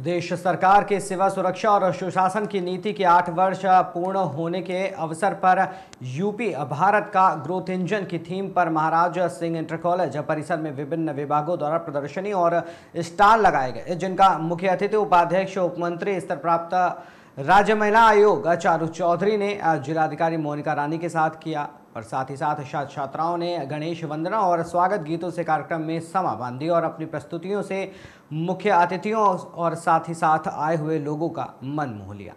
प्रदेश सरकार के सेवा सुरक्षा और सुशासन की नीति के 8 वर्ष पूर्ण होने के अवसर पर यूपी भारत का ग्रोथ इंजन की थीम पर महाराज सिंह इंटर कॉलेज परिसर में विभिन्न विभागों द्वारा प्रदर्शनी और स्टॉल लगाए गए, जिनका मुख्य अतिथि उपाध्यक्ष उप मंत्री स्तर प्राप्त राज्य महिला आयोग चारू चौधरी ने जिलाधिकारी मोनिका रानी के साथ किया और साथ ही साथ छात्राओं ने गणेश वंदना और स्वागत गीतों से कार्यक्रम में समा बांधी और अपनी प्रस्तुतियों से मुख्य अतिथियों और साथ ही साथ आए हुए लोगों का मन मोह लिया।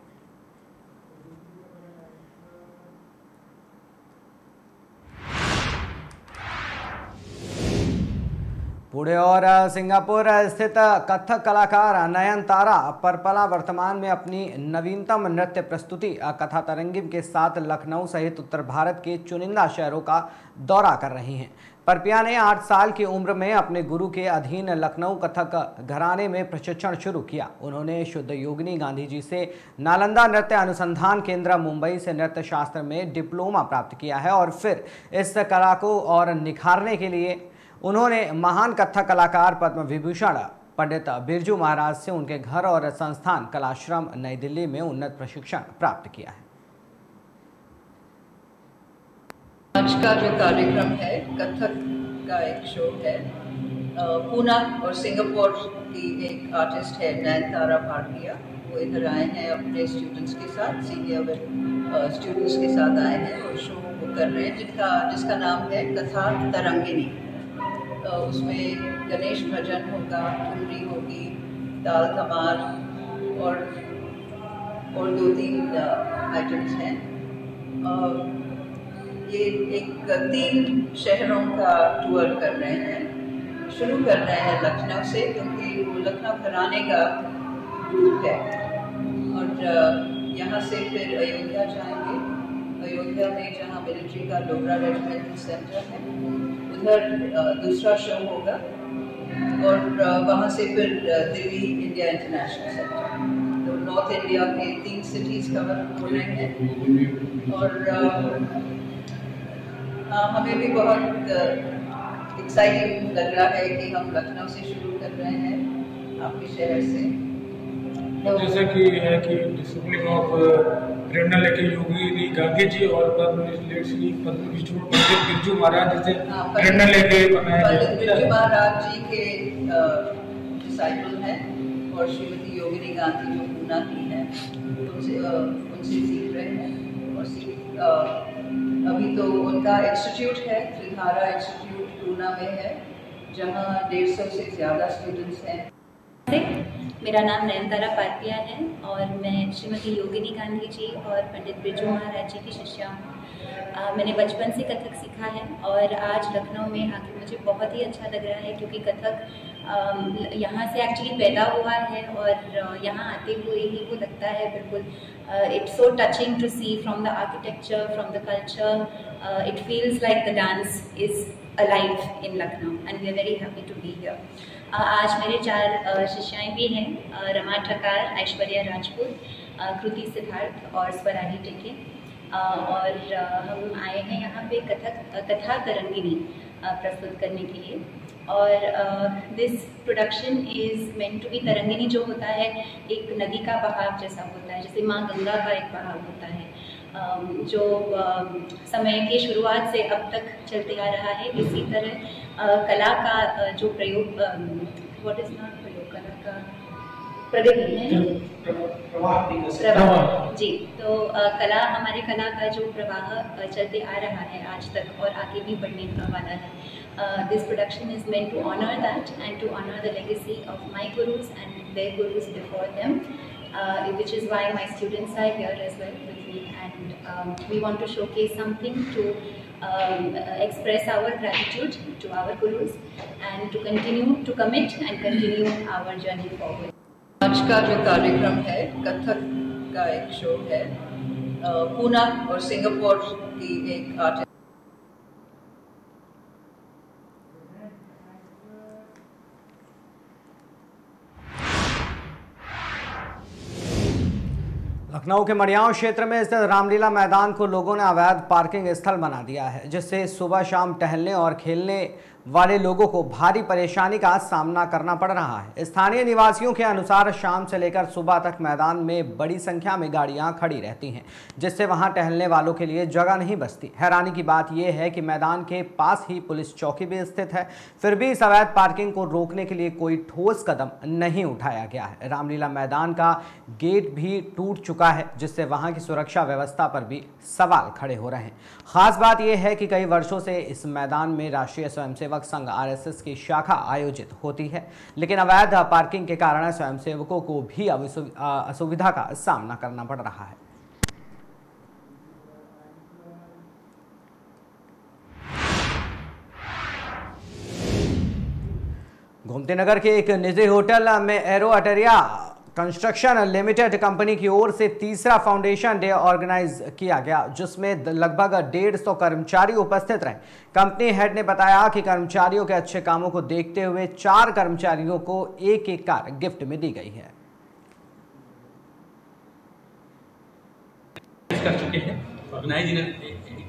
पुणे और सिंगापुर स्थित कथक कलाकार नयनतारा परपला वर्तमान में अपनी नवीनतम नृत्य प्रस्तुति कथा तरंगिम के साथ लखनऊ सहित उत्तर भारत के चुनिंदा शहरों का दौरा कर रही हैं। परपिया ने 8 साल की उम्र में अपने गुरु के अधीन लखनऊ कथक घराने में प्रशिक्षण शुरू किया। उन्होंने शुद्ध योगिनी गांधी जी से नालंदा नृत्य अनुसंधान केंद्र मुंबई से नृत्य शास्त्र में डिप्लोमा प्राप्त किया है और फिर इस कला को और निखारने के लिए उन्होंने महान कथक कलाकार पद्म विभूषण पंडित बिरजू महाराज से उनके घर और संस्थान कलाश्रम नई दिल्ली में उन्नत प्रशिक्षण प्राप्त किया है। आज का जो कार्यक्रम है कथक का एक शो है। पूना और सिंगापुर की एक आर्टिस्ट है नयनतारा भाटिया, वो इधर आए हैं अपने स्टूडेंट्स के साथ, सीनियर स्टूडेंट्स के साथ आए हैं और शो वो कर रहे हैं जिसका नाम है कथा तरंगिनी। उसमें गणेश भजन होगा, ठुमरी होगी, ताल धमाल और 2-3 आइटम्स हैं। ये एक 3 शहरों का टूर कर रहे हैं। शुरू कर रहे हैं लखनऊ से, क्योंकि वो लखनऊ घराने का ग्रुप है और यहाँ से फिर अयोध्या जाएंगे। अयोध्या में जहाँ मिलिट्री का डोगरा रेजिमेंटल सेंटर है उधर दूसरा शो होगा और वहाँ से फिर दिल्ली इंडिया इंटरनेशनल सेंटर। तो नॉर्थ इंडिया के 3 सिटीज़ कवर हो रहे हैं और हमें भी बहुत एक्साइटिंग लग रहा है कि हम लखनऊ से शुरू कर रहे हैं, आपके शहर से। जैसे कि है कि डिसिप्लिन ऑफ प्रेरणा लेके योगी गांधी जी और पद्म बिरजू महाराज जी से प्रेरणा लेके बनाया गया। बिरजू महाराज जी के डिसाइपल हैं और श्रीमती योगिनी गांधी जो पूना की हैं उनसे सीख रहे हैं। और अभी तो उनका इंस्टीट्यूट है, त्रिधारा इंस्टीट्यूट पूना में है, जहाँ 150 से ज़्यादा स्टूडेंट्स हैं। मेरा नाम नयनतारा पारपिया है और मैं श्रीमती योगिनी गांधी जी और पंडित बिरजू महाराज जी की शिष्या हूँ। मैंने बचपन से कथक सीखा है और आज लखनऊ में आके मुझे बहुत ही अच्छा लग रहा है, क्योंकि कथक यहाँ से एक्चुअली पैदा हुआ है और यहाँ आते हुए ही वो लगता है बिल्कुल it's so touching to see from the architecture, from the culture, it feels like the dance is alive in Lucknow and we are very happy to be here. आज मेरे 4 शिष्याएं भी हैं, रमा ठकार, ऐश्वर्या राजपूत, कृति सिद्धार्थ और स्वराली टिके। और हम आए हैं यहाँ पे कथा तरंगिनी प्रस्तुत करने के लिए। और this production is meant to be, Tarangini जो होता है एक नदी का बहाव जैसा होता है, जैसे माँ गंगा का एक बहाव होता है जो समय के शुरुआत से अब तक चलते आ रहा है। इसी तरह कला का जो प्रयोग, व्हाट इज नॉट प्रयोग, कला का प्रगति है, प्रवाह जी। तो कला, हमारे कला का जो प्रवाह चलते आ रहा है आज तक और आगे भी बढ़ने वाला है। This production is meant to honour that and to honour the legacy of my gurus and their gurus before them. Which is why my students are here as well with me, and we want to showcase something to express our gratitude to our gurus and to continue to commit and continue our journey forward. आज का जो कार्यक्रम है कथक का एक show है। पूना और Singapore की एक आर्टिस्ट लखनऊ के मड़ियाओं क्षेत्र में स्थित रामलीला मैदान को लोगों ने अवैध पार्किंग स्थल बना दिया है, जिससे सुबह शाम टहलने और खेलने वाले लोगों को भारी परेशानी का सामना करना पड़ रहा है। स्थानीय निवासियों के अनुसार शाम से लेकर सुबह तक मैदान में बड़ी संख्या में गाड़ियां खड़ी रहती हैं, जिससे वहां टहलने वालों के लिए जगह नहीं बचती। हैरानी की बात यह है कि मैदान के पास ही पुलिस चौकी भी स्थित है, फिर भी इस अवैध पार्किंग को रोकने के लिए कोई ठोस कदम नहीं उठाया गया है। रामलीला मैदान का गेट भी टूट चुका है, जिससे वहां की सुरक्षा व्यवस्था पर भी सवाल खड़े हो रहे हैं। खास बात यह है कि कई वर्षों से इस मैदान में राष्ट्रीय स्वयंसेवक संघ RSS की शाखा आयोजित होती है, लेकिन अवैध पार्किंग के कारण स्वयंसेवकों को भी असुविधा का सामना करना पड़ रहा है। गोमती नगर के एक निजी होटल में एरो अटेरिया कंस्ट्रक्शन लिमिटेड कंपनी की ओर से तीसरा फाउंडेशन डे ऑर्गेनाइज किया गया, जिसमें लगभग 150 कर्मचारी उपस्थित रहे। कंपनी हेड ने बताया कि कर्मचारियों के अच्छे कामों को देखते हुए 4 कर्मचारियों को एक कार गिफ्ट में दी गई है। कर चुके हैं ऑर्गेनाइज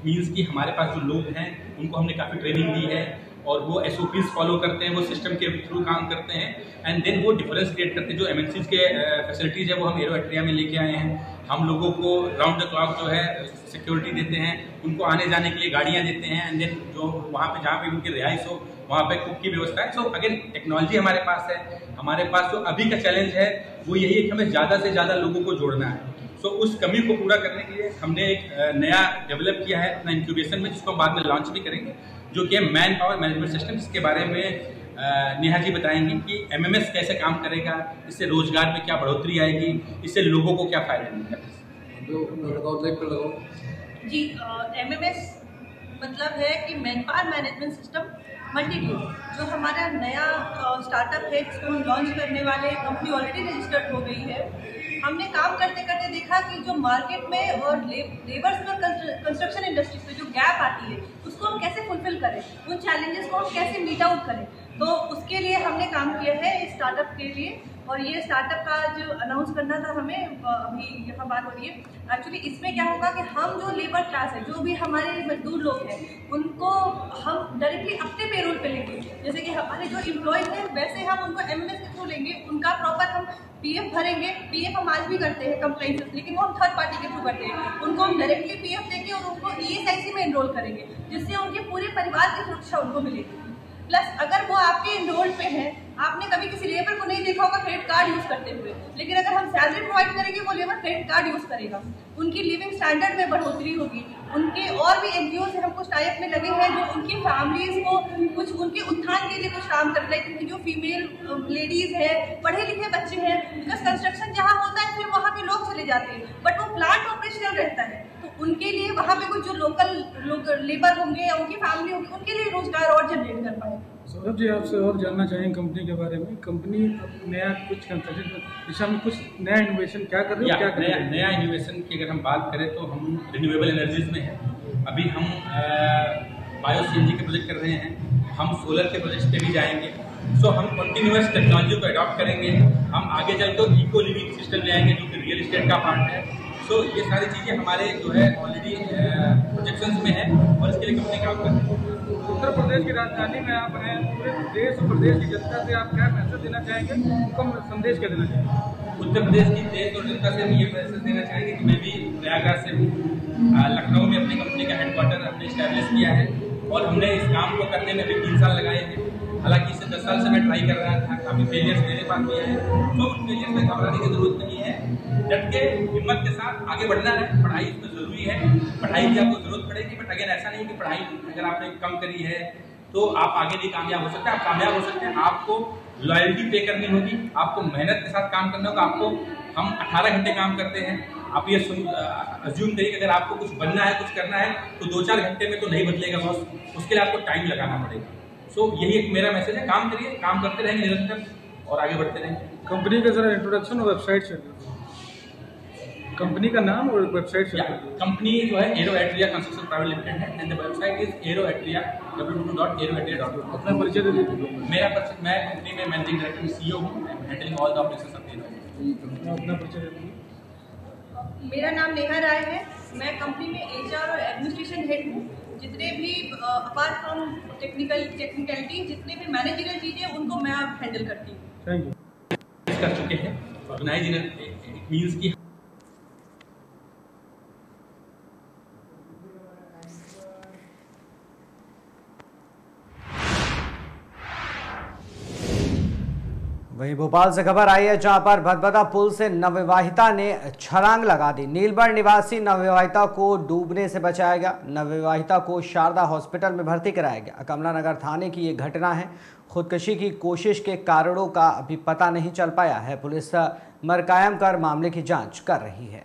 मींस कि हमारे पास जो लोग हैं उनको हमने काफ़ी ट्रेनिंग दी है और वो SOPs फॉलो करते हैं, वो सिस्टम के थ्रू काम करते हैं एंड देन वो डिफरेंस क्रिएट करते हैं। जो MNCs के फैसिलिटीज़ है वो हम एरो एट्रिया में लेके आए हैं। हम लोगों को राउंड द क्लॉक जो है सिक्योरिटी देते हैं, उनको आने जाने के लिए गाड़ियाँ देते हैं एंड देन जो वहाँ पे जहाँ पे उनकी रिहाइश हो वहाँ पे कुक की व्यवस्था है। सो अगेन टेक्नोलॉजी हमारे पास है। हमारे पास जो अभी का चैलेंज है वो यही है कि हमें ज़्यादा से ज़्यादा लोगों को जोड़ना है। सो उस कमी को पूरा करने के लिए हमने एक नया डेवलप किया है अपना इंक्यूबेशन में, जिसको हम बाद में लॉन्च भी करेंगे, जो कि मैन पावर मैनेजमेंट सिस्टम, जिसके बारे में नेहा जी बताएंगी कि MMS कैसे काम करेगा, इससे रोजगार में क्या बढ़ोतरी आएगी, इससे लोगों को क्या फायदा मिलेगा। जी MMS मतलब है कि man power management system multitude, जो हमारा नया स्टार्टअप है जिसको हम लॉन्च करने वाले, कंपनी ऑलरेडी रजिस्टर्ड हो गई है। हमने काम करते करते देखा कि जो मार्केट में और लेबर्स में कंस्ट्रक्शन इंडस्ट्री में जो गैप आती है उसको हम कैसे फुलफिल करें, उन चैलेंजेस को हम कैसे मीट आउट करें। तो उसके लिए हमने काम किया है इस स्टार्टअप के लिए, और ये स्टार्टअप का जो अनाउंस करना था हमें, अभी यहाँ बात हो रही है। एक्चुअली इसमें क्या होगा कि हम जो लेबर क्लास है, जो भी हमारे मजदूर लोग हैं, उनको हम डायरेक्टली अपने पेरोल पे लेंगे। जैसे कि हमारे जो एम्प्लॉयज हैं वैसे हम उनको MMS के थ्रू लेंगे, उनका प्रॉपर हम PF भरेंगे। PF हम आज भी करते हैं कंप्लेंट्स, लेकिन वो हम थर्ड पार्टी के थ्रू करते हैं। उनको हम डायरेक्टली PF देंगे और उनको ESIC में एनरोल करेंगे, जिससे उनके पूरे परिवार की सुरक्षा उनको मिलेगी। प्लस अगर वो आपके एनरोल पे है, आपने कभी किसी लेबर को नहीं देखा होगा क्रेडिट कार्ड यूज करते हुए, लेकिन अगर हम सैलरी प्रोवाइड करेंगे वो लेबर क्रेडिट कार्ड यूज करेगा, उनकी लिविंग स्टैंडर्ड में बढ़ोतरी होगी। उनके और भी NGO से हम कुछ टाइप में लगे हैं जो उनकी फैमिलीज को कुछ उनके उत्थान के लिए कुछ काम कर रहे हैं। क्योंकि जो फीमेल लेडीज है, पढ़े लिखे बच्चे हैं, बिकॉज कंस्ट्रक्शन जहाँ होता है फिर वहाँ के लोग चले जाते हैं, बट वो प्लांट ऑपरेशनल रहता है, तो उनके लिए वहाँ पे कुछ जो लोकल लेबर होंगे या उनकी फैमिली होगी, उनके लिए रोजगार और जनरेट कर पाए। सौरभ जी, आपसे और जानना चाहेंगे कंपनी के बारे में। कंपनी नया कुछ कंस्ट्रक्शन दिशा में कुछ नया इनोवेशन क्या कर रही है? क्या नया इनोवेशन की अगर हम बात करें तो हम रिन्यूएबल एनर्जीज में हैं। अभी हम बायो CNG के प्रोजेक्ट कर रहे हैं, हम सोलर के प्रोजेक्ट पे भी जाएंगे। सो हम कंटिन्यूअस टेक्नोलॉजी को अडॉप्ट करेंगे। हम आगे चलकर इको लिविंग सिस्टम ले आएंगे, जो कि रियल एस्टेट का पार्ट है। सो ये सारी चीज़ें हमारे जो है ऑलरेडी प्रोजेक्शंस में है और इसके लिए कंपनी काम कर रही है। उत्तर प्रदेश की राजधानी में आप हैं, पूरे देश और प्रदेश की जनता से आप क्या मैसेज देना चाहेंगे, उनको संदेश क्या देना चाहेंगे? उत्तर प्रदेश की देश और जनता से हम ये मैसेज देना चाहेंगे कि मैं भी प्रयागराज से हूँ। लखनऊ में अपनी कंपनी का हेडक्वार्टर हमने इस्टेब्लिश किया है और हमने इस काम को करने में भी 3 साल लगाए हैं। हालांकि इससे 10 साल से मैं ट्राई कर रहा था, काफ़ी फेलियर्स मेरे पास भी है, तो उन फेलियर्स में घबराने की जरूरत नहीं है। डट के हिम्मत के साथ आगे बढ़ना है। पढ़ाई इसमें ज़रूरी है, पढ़ाई की आपको जरूरत पड़ेगी, बट अगेन ऐसा नहीं कि पढ़ाई अगर आपने कम करी है तो आप आगे नहीं कामयाब हो सकते। आप कामयाब हो सकते हैं, आपको लॉयल्टी पे करनी होगी, आपको मेहनत के साथ काम करना होगा। आपको हम 18 घंटे काम करते हैं, आप ये अज्यूम करिए कि अगर आपको कुछ बनना है, कुछ करना है, तो 2-4 घंटे में तो नहीं बदलेगा बॉस, उसके लिए आपको टाइम लगाना पड़ेगा। सो यही एक मेरा मैसेज है, काम करिए, काम करते रहेंगे निरंतर और आगे बढ़ते रहेंगे। कंपनी का जरा इंट्रोडक्शन और वेबसाइट शेयर करिए। कंपनी का नाम और वेबसाइट शेयर करिए। कंपनी जो है Aero Atria construction private limited है and the website is aeroatria www.aeroatria.com। अपना परिचय दे दीजिए। मेरा परिचय, मैं कंपनी में मैनेजिंग डायरेक्टर CEO हूँ, handling all the operations of arrow. अपना परिचय दे दीजिए। मेरा नाम नेहा राय है, मैं कंपनी में HR और एडमिनिस्ट्रेशन हेड हूँ। जितने भी अपार्ट फ्रॉम टेक्निकलिटी जितने भी मैनेजरियल चीज़ें उनको मैं अब हैंडल करती हूँ। कर चुके हैं ऑर्गेनाइज मींस की वहीं भोपाल से खबर आई है जहां पर भदभदा पुल से नवविवाहिता ने छलांग लगा दी। नीलबढ़ निवासी नवविवाहिता को डूबने से बचाया गया। नवविवाहिता को शारदा हॉस्पिटल में भर्ती कराया गया। कमला नगर थाने की ये घटना है। खुदकुशी की कोशिश के कारणों का अभी पता नहीं चल पाया है। पुलिस मरकायम कर मामले की जांच कर रही है।